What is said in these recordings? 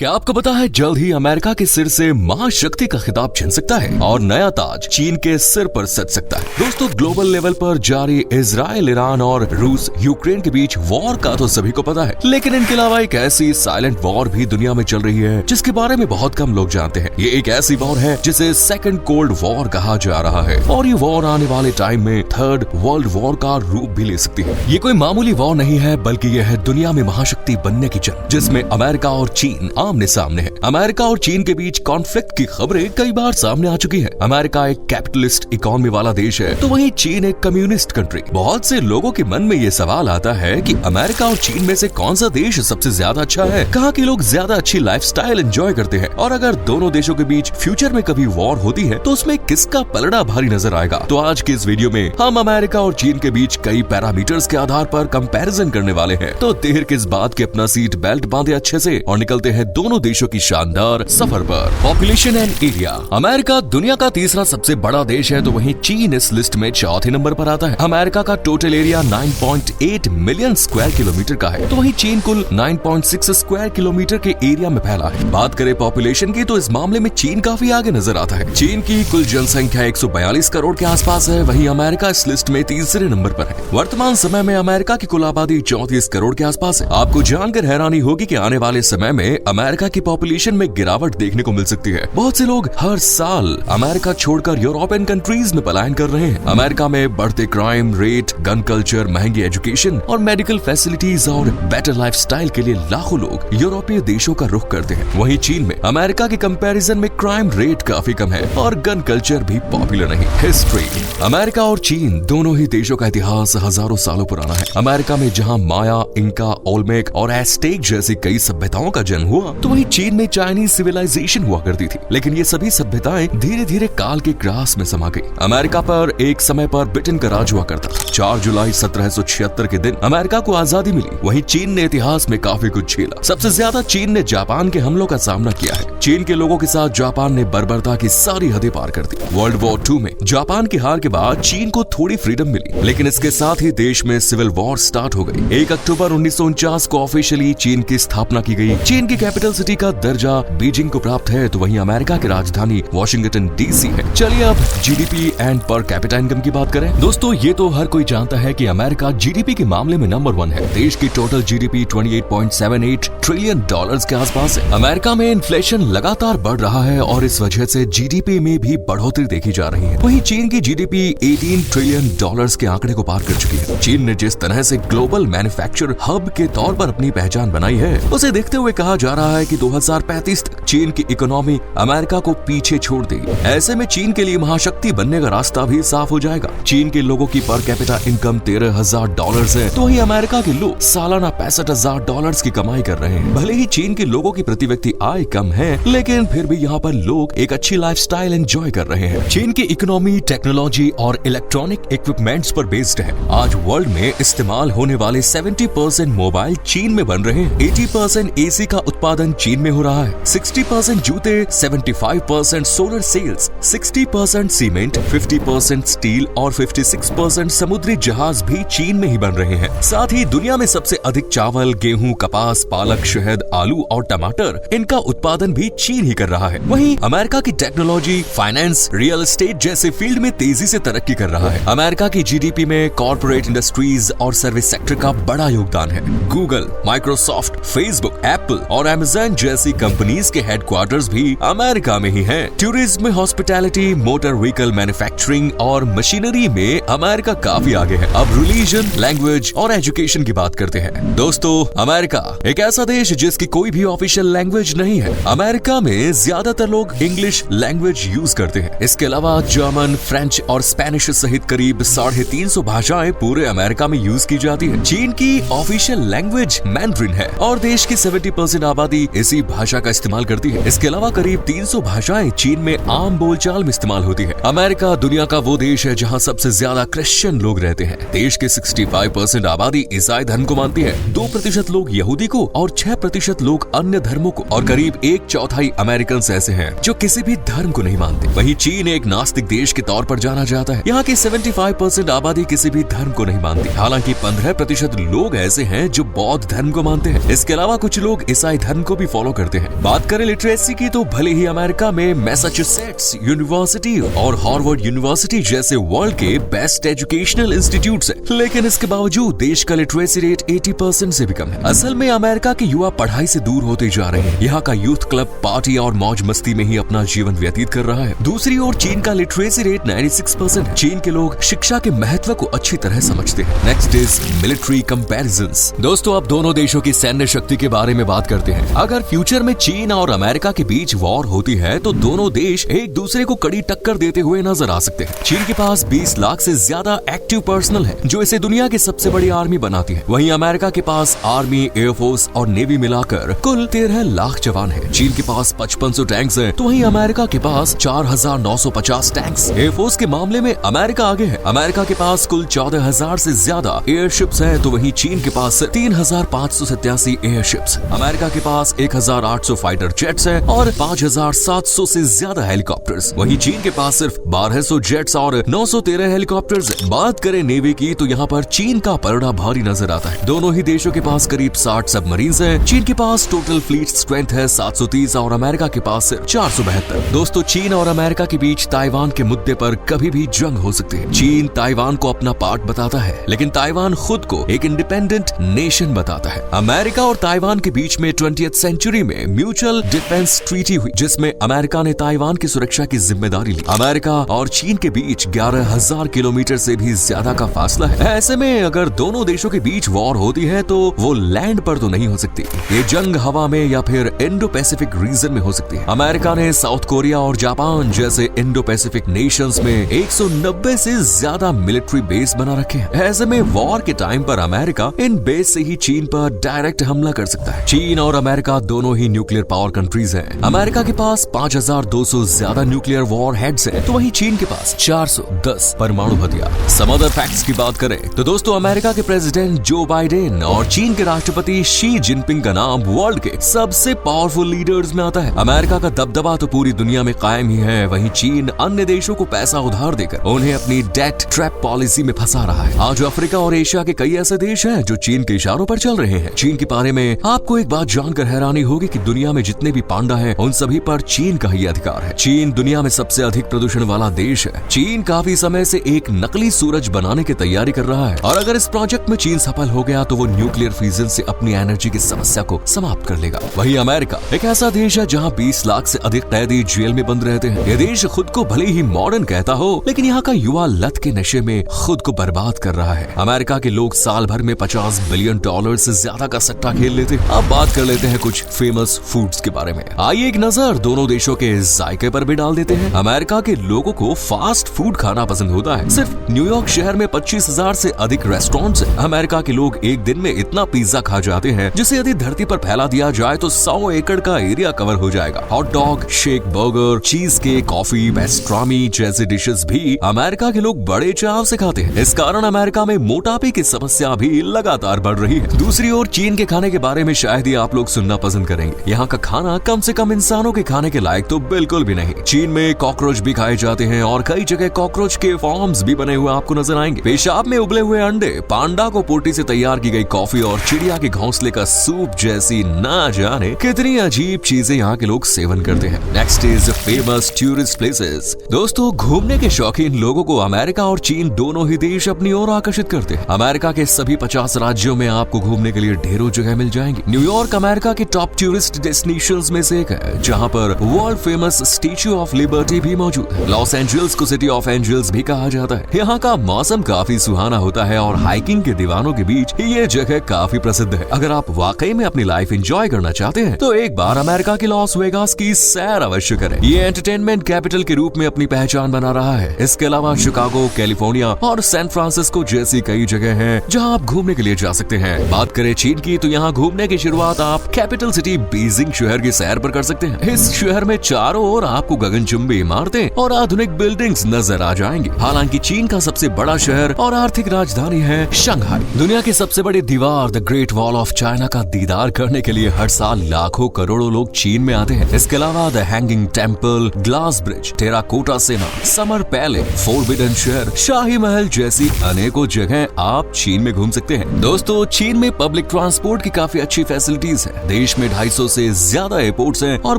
क्या आपको पता है जल्द ही अमेरिका के सिर से महाशक्ति का खिताब छिन सकता है और नया ताज चीन के सिर पर सज सकता है। दोस्तों, ग्लोबल लेवल पर जारी इजराइल, ईरान और रूस यूक्रेन के बीच वॉर का तो सभी को पता है, लेकिन इनके अलावा एक ऐसी साइलेंट वॉर भी दुनिया में चल रही है जिसके बारे में बहुत कम लोग जानते हैं। ये एक ऐसी वॉर है जिसे सेकंड कोल्ड वॉर कहा जा रहा है और ये वॉर आने वाले टाइम में थर्ड वर्ल्ड वॉर का रूप भी ले सकती है। ये कोई मामूली वॉर नहीं है, बल्कि यह है दुनिया में महाशक्ति बनने की जंग, जिसमें अमेरिका और चीन आमने सामने है। अमेरिका और चीन के बीच कॉन्फ्लिक्ट की खबरें कई बार सामने आ चुकी है। अमेरिका एक कैपिटलिस्ट इकोनॉमी वाला देश है, तो वहीं चीन एक कम्युनिस्ट कंट्री। बहुत से लोगों के मन में ये सवाल आता है कि अमेरिका और चीन में से कौन सा देश सबसे ज्यादा अच्छा है, कहाँ के लोग ज्यादा अच्छी लाइफस्टाइल एंजॉय करते हैं, और अगर दोनों देशों के बीच फ्यूचर में कभी वॉर होती है तो उसमें किसका पलड़ा भारी नजर आएगा। तो आज के इस वीडियो में हम अमेरिका और चीन के बीच कई पैरामीटर्स के आधार पर कंपैरिजन करने वाले हैं। तो देर किस बात की, अपना सीट बेल्ट बांधे अच्छे से और निकलते हैं दोनों देशों की शानदार सफर पर। Population and area. अमेरिका दुनिया का तीसरा सबसे बड़ा देश है, तो वहीं चीन इस लिस्ट में चौथे नंबर पर आता है। अमेरिका का total area 9.8 million square kilometre का है, तो वहीं चीन कुल 9.6 स्क्वायर किलोमीटर के एरिया में फैला है। बात करें पॉपुलेशन की, तो इस मामले में चीन काफी आगे नजर आता है। चीन की कुल जनसंख्या 142 करोड़ के आसपास है, वहीं अमेरिका इस लिस्ट में तीसरे नंबर पर है। वर्तमान समय में अमेरिका की कुल आबादी 34 करोड़ के आसपास है। आपको जानकर हैरानी होगी कि आने वाले समय में अमेरिका की पॉपुलेशन में गिरावट देखने को मिल सकती है। बहुत से लोग हर साल अमेरिका छोड़कर यूरोपियन कंट्रीज में पलायन कर रहे हैं। अमेरिका में बढ़ते क्राइम रेट, गन कल्चर, महंगी एजुकेशन और मेडिकल फैसिलिटीज और बेटर लाइफस्टाइल के लिए लाखों लोग यूरोपीय देशों का रुख करते हैं। वहीं चीन में अमेरिका के कंपैरिजन में क्राइम रेट काफी कम है और गन कल्चर भी पॉपुलर नहीं। हिस्ट्री। अमेरिका और चीन दोनों ही देशों का इतिहास हजारों सालों पुराना है। अमेरिका में जहां माया, इंका, ओल्मेक और एस्टेक जैसी कई सभ्यताओं का जन्म हुआ, तो वहीं चीन में चाइनीज सिविलाइजेशन हुआ करती थी। लेकिन ये सभी सभ्यताएं धीरे धीरे काल के ग्रास में समा गई। अमेरिका पर एक समय पर ब्रिटेन का राज हुआ करता था। 4 जुलाई 1776 के दिन अमेरिका को आजादी मिली। वहीं चीन ने इतिहास में काफी कुछ झेला। सबसे ज्यादा चीन ने जापान के हमलों का सामना किया है। चीन के लोगों के साथ जापान ने बर्बरता की सारी हदें पार कर दी। वर्ल्ड वॉर 2 में जापान की हार के बाद चीन को थोड़ी फ्रीडम मिली, लेकिन इसके साथ ही देश में सिविल वॉर स्टार्ट हो गई। 1 अक्टूबर 1949 को ऑफिशियली चीन की स्थापना की गई। चीन की कैपिटल सिटी का दर्जा बीजिंग को प्राप्त है, तो वहीं अमेरिका की राजधानी वॉशिंगटन डीसी है। चलिए अब GDP and per capita income की बात करें। दोस्तों, ये तो हर कोई जानता है कि अमेरिका जीडीपी के मामले में नंबर 1 है। देश की टोटल जीडीपी 28.78 ट्रिलियन डॉलर्स के आसपास है। अमेरिका में इन्फ्लेशन लगातार बढ़ रहा है और इस वजह से जीडीपी में भी बढ़ोतरी देखी जा रही है। वहीं चीन की जीडीपी 18 ट्रिलियन डॉलर्स के आंकड़े को पार कर चुकी है। चीन ने जिस तरह से ग्लोबल मैन्युफैक्चर हब के तौर पर अपनी पहचान बनाई है, उसे देखते हुए कहा जा रहा है कि 2035 तक चीन की इकोनॉमी अमेरिका को पीछे छोड़ देगी। ऐसे में चीन के लिए महाशक्ति बनने का रास्ता भी साफ हो जाएगा। चीन के लोगों की पर कैपिटा इनकम $13,000 है, तो वहीं अमेरिका के लोग सालाना $65,000 की कमाई कर रहे हैं। भले ही चीन के लोगों की प्रति व्यक्ति आय कम है, लेकिन फिर भी यहाँ पर लोग एक अच्छी लाइफस्टाइल एंजॉय कर रहे हैं। चीन की इकोनॉमी टेक्नोलॉजी और इलेक्ट्रॉनिक इक्विपमेंट्स पर बेस्ड है। आज वर्ल्ड में इस्तेमाल होने वाले 70% मोबाइल चीन में बन रहे हैं। 80% एसी का उत्पादन चीन में हो रहा है। 60% जूते, 75% सोलर सेल्स, 60% सीमेंट, 50% स्टील और 56% समुद्री जहाज भी चीन में ही बन रहे हैं। साथ ही दुनिया में सबसे अधिक चावल, गेहूं, कपास, पालक, शहद, आलू और टमाटर, इनका उत्पादन भी चीन ही कर रहा है। वहीं अमेरिका की टेक्नोलॉजी, फाइनेंस, रियल एस्टेट जैसे फील्ड में तेजी से तरक्की कर रहा है। अमेरिका की जीडीपी में कॉर्पोरेट इंडस्ट्रीज और सर्विस सेक्टर का बड़ा योगदान है। गूगल, माइक्रोसॉफ्ट, फेसबुक, एप्पल और अमेज़न जैसी कंपनीज के हेडक्वार्टर्स भी अमेरिका में ही हैं। Tourism, hospitality, motor vehicle manufacturing और मशीनरी में अमेरिका काफी आगे है। अब रिलीजन, लैंग्वेज और एजुकेशन की बात करते हैं। दोस्तों, अमेरिका एक ऐसा देश जिसकी कोई भी ऑफिशियल लैंग्वेज नहीं है। अमेरिका में ज्यादातर लोग इंग्लिश लैंग्वेज यूज करते हैं। इसके अलावा जर्मन, फ्रेंच और स्पेनिश सहित करीब 350 भाषाएं पूरे अमेरिका में यूज की जाती है। चीन की ऑफिशियल लैंग्वेज मैंड्रिन है और देश की 70% आबादी इसी भाषा का इस्तेमाल करती है। इसके अलावा करीब 300 भाषाएं चीन में आम बोलचाल में इस्तेमाल होती है। अमेरिका दुनिया का वो देश है जहां सबसे ज्यादा क्रिश्चियन लोग रहते हैं। देश के 65% आबादी ईसाई धर्म को मानती है, 2% लोग यहूदी को और 6% लोग अन्य धर्मों को, और करीब 1/4 अमेरिकन ऐसे हैं जो किसी भी धर्म को नहीं मानते। वहीं चीन एक नास्तिक देश के तौर पर जाना जाता है। यहाँ की 75% आबादी किसी भी धर्म को नहीं मानती। हालांकि 15% लोग ऐसे हैं जो बौद्ध धर्म को मानते हैं। इसके अलावा कुछ लोग ईसाई धर्म को भी फॉलो करते हैं। बात करें लिटरेसी की तो भले ही अमेरिका में मैसाचुसेट्स यूनिवर्सिटी और हार्वर्ड यूनिवर्सिटी जैसे वर्ल्ड के बेस्ट एजुकेशनल इंस्टीट्यूट्स हैं, लेकिन इसके बावजूद देश का लिटरेसी रेट 80% से भी कम है। असल में अमेरिका के युवा पढ़ाई से दूर होते जा रहे हैं। यहाँ का यूथ क्लब पार्टी और मौज मस्ती में ही अपना जीवन व्यतीत कर रहा है। दूसरी ओर चीन का लिटरेसी रेट 96% है। चीन के लोग शिक्षा के महत्व को अच्छी तरह समझते हैं। Next is military comparisons. दोस्तों, अब दोनों देशों की सैन्य शक्ति के बारे में बात करते हैं। अगर फ्यूचर में चीन और अमेरिका के बीच वॉर होती है तो दोनों देश एक दूसरे को कड़ी टक्कर देते हुए नजर आ सकते हैं। चीन के पास 20 लाख से ज्यादा एक्टिव पर्सनल है, जो इसे दुनिया की सबसे बड़ी आर्मी बनाती है। वहीं अमेरिका के पास आर्मी, एयरफोर्स और नेवी मिलाकर कुल 13 लाख जवान है। चीन के पास 5500 टैंक्स हैं, तो वहीं अमेरिका के पास 4950 टैंक्स। एयरफोर्स के मामले में अमेरिका आगे है। अमेरिका के पास कुल 14000 से ज्यादा एयरशिप्स हैं, तो वहीं चीन के पास 3587 एयरशिप्स। अमेरिका के पास 1800 फाइटर जेट्स हैं और 5700 से ज्यादा हेलीकॉप्टर्स। वहीं चीन के पास सिर्फ 1200 जेट्स और 913 हेलीकॉप्टर्स हैं। बात करें नेवी की तो यहाँ पर चीन का पलड़ा भारी नजर आता है। दोनों ही देशों के पास करीब 60 सबमरीन्स हैं। चीन के पास टोटल फ्लीट स्ट्रेंथ है 730 और अमेरिका के पास सिर्फ 472। दोस्तों, चीन और अमेरिका के बीच ताइवान के मुद्दे पर कभी भी जंग हो सकती है। चीन ताइवान को अपना पार्ट बताता है, लेकिन ताइवान खुद को एक इंडिपेंडेंट नेशन बताता है। अमेरिका और ताइवान के बीच में 20th सेंचुरी में म्यूचुअल डिफेंस ट्रीटी हुई, जिसमें अमेरिका ने ताइवान की सुरक्षा की जिम्मेदारी ली। अमेरिका और चीन के बीच 11,000 किलोमीटर से भी ज्यादा का फासला है। ऐसे में अगर दोनों देशों के बीच वॉर होती है तो वो लैंड पर तो नहीं हो सकती, ये जंग हवा में या फिर इंडो पैसिफिक रीजन में हो सकती है। अमेरिका ने साउथ कोरिया और जापान जैसे इंडो पैसिफिक नेशंस में 190 से ज्यादा मिलिट्री बेस बना रखे हैं। ऐसे में वॉर के टाइम पर अमेरिका इन बेस से ही चीन पर डायरेक्ट हमला कर सकता है। चीन और अमेरिका दोनों ही न्यूक्लियर पावर कंट्रीज हैं। अमेरिका के पास 5200 ज्यादा न्यूक्लियर वॉर हेड्स हैं, तो वहीं चीन के पास 410 परमाणु हथियार। सम अदर फैक्ट्स की बात करें तो दोस्तों, अमेरिका के प्रेसिडेंट जो बाइडेन और चीन के राष्ट्रपति शी जिनपिंग का नाम वर्ल्ड के सबसे पावरफुल लीडर्स में आता है। अमेरिका का दबदबा तो पूरी दुनिया में कायम ही है, वहीं चीन अन्य देशों को पैसा उधार देकर उन्हें अपनी डेट ट्रैप पॉलिसी में फंसा रहा है। आज अफ्रीका और एशिया के कई ऐसे देश हैं जो चीन के इशारों पर चल रहे हैं। चीन के बारे में आपको एक बात जानकर हैरानी होगी कि दुनिया में जितने भी पांडा हैं, उन सभी पर चीन का ही अधिकार है। चीन दुनिया में सबसे अधिक प्रदूषण वाला देश है। चीन काफी समय से एक नकली सूरज बनाने की तैयारी कर रहा है, और अगर इस प्रोजेक्ट में चीन सफल हो गया तो वो न्यूक्लियर फ्यूजन से अपनी एनर्जी की समस्या को समाप्त कर लेगा। वहीं अमेरिका एक ऐसा देश है जहां 20 लाख से अधिक कैदी जेल में बंद रहते हैं। यह देश खुद को भले ही मॉडर्न कहता हो, लेकिन यहाँ का युवा लत के नशे में खुद को बर्बाद कर रहा है। अमेरिका के लोग साल भर में $50 बिलियन से ज्यादा का सट्टा खेल लेते हैं। अब बात कर लेते हैं कुछ फेमस फूड्स के बारे में। आइए एक नजर दोनों देशों के जायके पर भी डाल देते हैं। अमेरिका के लोगों को फास्ट फूड खाना पसंद होता है। सिर्फ न्यूयॉर्क शहर में 25,000 से अधिक रेस्टोरेंट्स हैं। अमेरिका के लोग एक दिन में इतना पिज्जा खा जाते हैं जिसे यदि धरती पर फैला दिया जाए तो 100 एकड़ का एरिया कवर हो जाएगा। Hot dog, shake, burger, cheesecake, coffee, pastrami जैसे डिशेस भी अमेरिका के लोग बड़े चाव से खाते हैं। इस कारण अमेरिका में मोटापे की समस्या भी लगातार बढ़ रही है। दूसरी ओर चीन के खाने के बारे में शायद ही आप लोग सुनना पसंद करेंगे। यहाँ का खाना कम से कम इंसानों के खाने के लायक तो बिल्कुल भी नहीं। चीन में कॉकरोच भी खाए जाते हैं और कई जगह कॉकरोच के फॉर्म्स भी बने हुए आपको नजर आएंगे। पेशाब में उबले हुए अंडे, पांडा को पोटी से तैयार की गई कॉफी और चिड़िया के घोंसले का सूप जैसी ना जाने कितनी अजीब चीजें यहाँ के लोग सेवन करते हैं। Next is famous tourist places. दोस्तों, घूमने के शौकीन लोगों को अमेरिका और चीन दोनों ही देश अपनी ओर आकर्षित करते हैं। अमेरिका के सभी 50 राज्यों में आपको घूमने के लिए ढेरों जगह मिल जाएंगी। न्यूयॉर्क अमेरिका के टॉप टूरिस्ट डेस्टिनेशंस में से एक है, जहां पर world famous statue of liberty भी मौजूद है। लॉस एंजल्स को सिटी ऑफ एंजल्स भी कहा जाता है। यहाँ का मौसम काफी सुहाना होता है और हाइकिंग के दीवानों के बीच ये जगह काफी प्रसिद्ध है। अगर आप वाकई में अपनी लाइफ एंजॉय करना चाहते हैं तो एक बार अमेरिका के लॉस वेगास की सैर अवश्य करें। ये एंटरटेनमेंट कैपिटल के रूप में अपनी पहचान बना रहा है। इसके अलावा शिकागो, कैलिफोर्निया और सैन फ्रांसिस्को जैसी कई जगह हैं जहां आप घूमने के लिए जा सकते हैं। बात करें चीन की तो यहाँ घूमने की शुरुआत आप कैपिटल सिटी बीजिंग शहर की सैर पर कर सकते हैं। इस शहर में चारों ओर आपको गगनचुंबी इमारतें और आधुनिक बिल्डिंग्स नजर आ जाएंगी। हालांकि चीन का सबसे बड़ा शहर और आर्थिक राजधानी है शंघाई। दुनिया की सबसे बड़ी दीवार the great wall of China का दीदार करने के लिए हर साल लाखों करोड़ों लोग चीन में आते हैं। इसके अलावा the hanging temple, glass bridge, terracotta सेना, समर पैलेस, फोरबिडन शहर, शाही महल जैसी अनेकों जगह आप चीन में घूम सकते हैं। दोस्तों, चीन में पब्लिक ट्रांसपोर्ट की काफी अच्छी फैसिलिटीज है। देश में 250 से ज्यादा एयरपोर्ट्स हैं और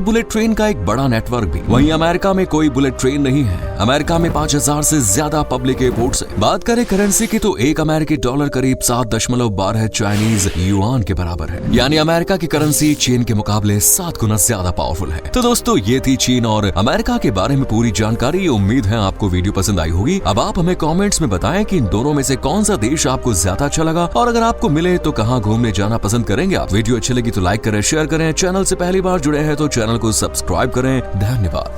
बुलेट ट्रेन का एक बड़ा नेटवर्क भी। वहीं अमेरिका में कोई बुलेट ट्रेन नहीं है। अमेरिका में 5000 से ज्यादा पब्लिक एयरपोर्ट्स हैं। बात करें करेंसी की तो एक अमेरिकी डॉलर करीब 7.12 चाइनीज युआन के बराबर है। यानी अमेरिका की करेंसी चीन के मुकाबले 7 गुना ज्यादा पावरफुल है। तो दोस्तों ये थी चीन और अमेरिका के बारे में पूरी जानकारी। उम्मीद है आपको वीडियो पसंद आई होगी। अब आप हमें कमेंट्स में बताएं कि इन दोनों में से कौन सा देश आपको ज्यादा अच्छा लगा, और अगर आपको मिले तो कहां घूमने जाना पसंद करेंगे आप। वीडियो अच्छी लगी तो लाइक करें, शेयर करें। चैनल से पहली बार जुड़े हैं तो चैनल को सब्सक्राइब करें। धन्यवाद।